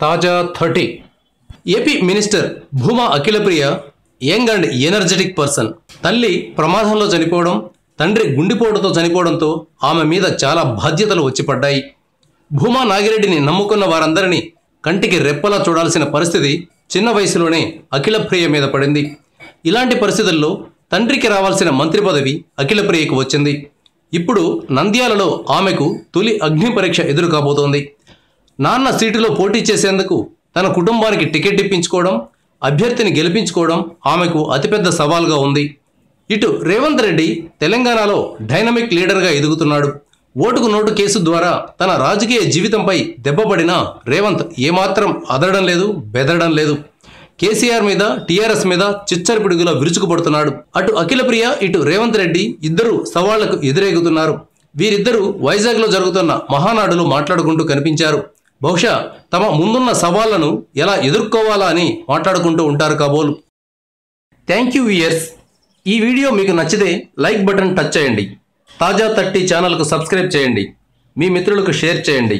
తాజా 30 AP minister Bhuma Akhilapriya young and energetic person. తల్లి ప్రమాదంలో చనిపోవడం, తండ్రి గుండెపోటుతో చనిపోవడంతో ఆమె మీద చాలా బాధ్యతలు వచ్చి పడ్డాయి. భూమా నాగిరెడ్డిని నమ్ముకున్న వారందరినీ కంటికి రెప్పలా చూడాల్సిన పరిస్థితి చిన్న వయసులోనే అఖిలప్రియ మీద పడింది. ఇలాంటి పరిస్థితుల్లో తండ్రికి రావాల్సిన మంత్రి పదవి అఖిలప్రియకు వచ్చింది. ఇప్పుడు నంద్యాలలో ఆమెకు తొలి అగ్ని పరీక్ష ఎదురు కాబోతోంది. నాన్న సీటులో పోటీ చేసేందుకు తన కుటుంబానికి టికెట్ ఇప్పించుకోవడం, అభ్యర్థిని గెలిపించుకోవడం ఆమెకు అతిపెద్ద సవాల్గా ఉంది. ఇటు రేవంత్ రెడ్డి తెలంగాణలో డైనమిక్ లీడర్గా ఎదుగుతున్నాడు. ఓటుకు నోటు కేసు ద్వారా తన రాజకీయ జీవితంపై దెబ్బపడినా రేవంత్ ఏమాత్రం అదరడం లేదు, బెదరడం లేదు. కేసీఆర్ మీద, టీఆర్ఎస్ మీద చిచ్చరి పిడుగులా విరుచుకుపడుతున్నాడు. అటు అఖిలప్రియ, ఇటు రేవంత్ రెడ్డి ఇద్దరు సవాళ్లకు ఎదురేగుతున్నారు. వీరిద్దరూ వైజాగ్లో జరుగుతున్న మహానాడులో మాట్లాడుకుంటూ కనిపించారు. బహుశా తమ ముందున్న సవాళ్లను ఎలా ఎదుర్కోవాలా అని మాట్లాడుకుంటూ ఉంటారు కాబోలు. Thank you viewers. ఈ వీడియో మీకు నచ్చితే లైక్ బటన్ టచ్ చేయండి. తాజా 30 ఛానల్కు సబ్స్క్రైబ్ చేయండి. మీ మిత్రులకు షేర్ చేయండి.